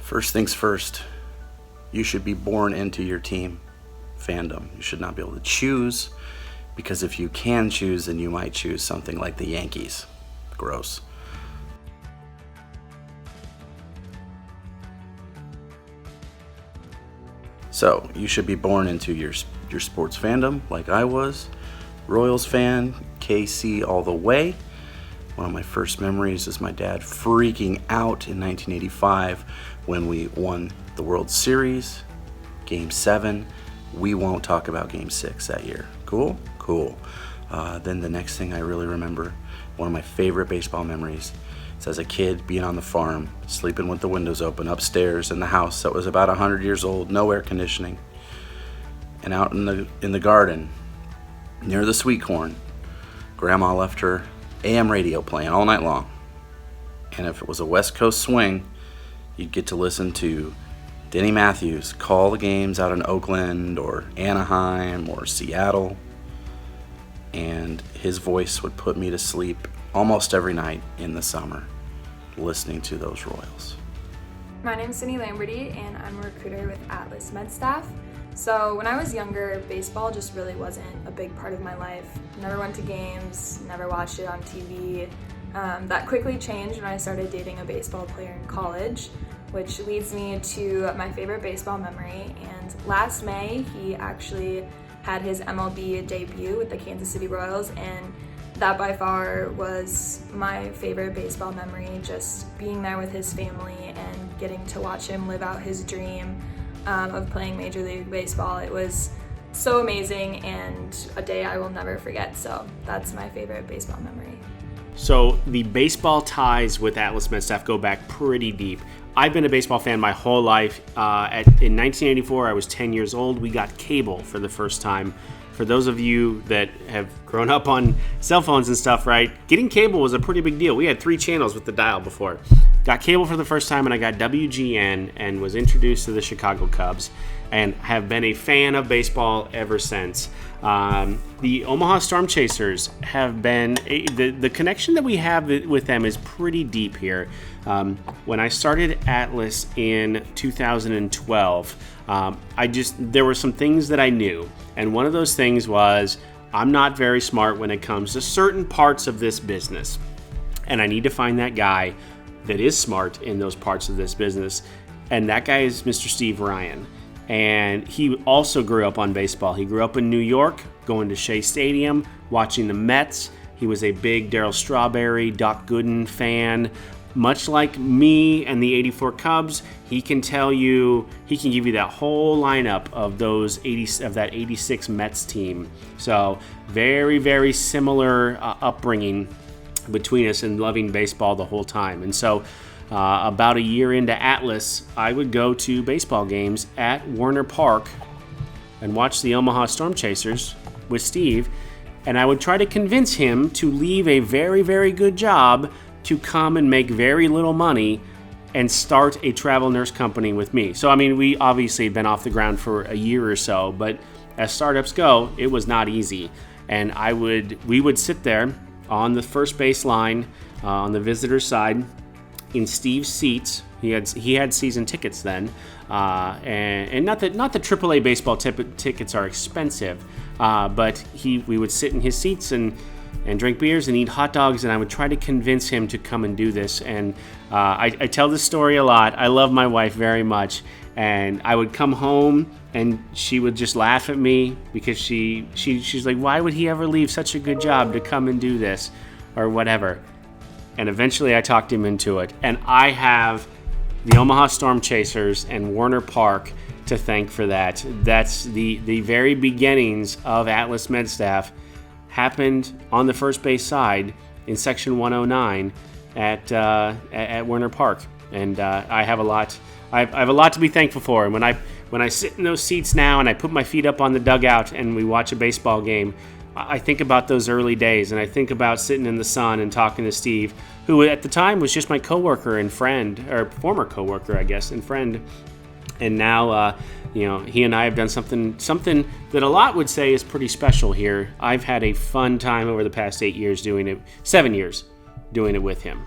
First things first, you should be born into your team fandom. You should not be able to choose, because if you can choose, then you might choose something like the Yankees. Gross. So, you should be born into your sports fandom, like I was. Royals fan, KC all the way. One of my first memories is my dad freaking out in 1985 when we won the World Series, Game 7. We won't talk about Game 6 that year. Cool? Cool. Then the next thing I really remember, one of my favorite baseball memories, is as a kid being on the farm, sleeping with the windows open upstairs in the house that was about 100 years old, no air conditioning. And out in the garden, near the sweet corn, Grandma left her AM radio playing all night long. And if it was a West Coast swing, you'd get to listen to Denny Matthews call the games out in Oakland or Anaheim or Seattle. And his voice would put me to sleep almost every night in the summer, listening to those Royals. My name's Lamberty, and I'm a recruiter with MedStaff. So when I was younger, baseball just really wasn't a big part of my life. Never went to games, never watched it on TV. That quickly changed when I started dating a baseball player in college, which leads me to my favorite baseball memory. And last May, he actually had his MLB debut with the Kansas City Royals, and that by far was my favorite baseball memory, just being there with his family and getting to watch him live out his dream of playing Major League Baseball. It was so amazing and a day I will never forget, so that's my favorite baseball memory. So the baseball ties with Atlas MedStaff go back pretty deep. I've been a baseball fan my whole life. In 1984, I was 10 years old. We got cable for the first time. For those of you that have grown up on cell phones and stuff, right, getting cable was a pretty big deal. We had 3 channels with the dial before. Got cable for the first time, and I got WGN and was introduced to the Chicago Cubs and have been a fan of baseball ever since. The Omaha Storm Chasers have been, the connection that we have with them is pretty deep here. When I started Atlas in 2012, there were some things that I knew. And one of those things was, I'm not very smart when it comes to certain parts of this business. And I need to find that guy that is smart in those parts of this business. And that guy is Mr. Steve Ryan. And he also grew up on baseball. He grew up in New York, going to Shea Stadium, watching the Mets. He was a big Darryl Strawberry, Doc Gooden fan. Much like me and the 84 Cubs, he can give you that whole lineup of that 86 Mets team. So very, very similar upbringing between us and loving baseball the whole time. And so about a year into Atlas, I would go to baseball games at Werner Park and watch the Omaha Storm Chasers with Steve, and I would try to convince him to leave a very, very good job to come and make very little money and start a travel nurse company with me. So, I mean, we obviously had been off the ground for a year or so, but as startups go, it was not easy. And we would sit there on the first base line, on the visitor side, in Steve's seats. He had season tickets then, and not that AAA baseball tickets are expensive, but we would sit in his seats and drink beers and eat hot dogs, and I would try to convince him to come and do this. And I tell this story a lot. I love my wife very much, and I would come home and she would just laugh at me because she's like, why would he ever leave such a good job to come and do this or whatever? And eventually I talked him into it, and I have the Omaha Storm Chasers and Werner Park to thank for that. That's the very beginnings of Atlas MedStaff happened on the first base side in section 109 at Werner Park, and I have a lot to be thankful for. And when I sit in those seats now and I put my feet up on the dugout and we watch a baseball game, I think about those early days, and I think about sitting in the sun and talking to Steve, who at the time was just my coworker and friend, or former coworker, I guess, and friend. And now, he and I have done something that a lot would say is pretty special here. I've had a fun time over the past 7 years doing it with him.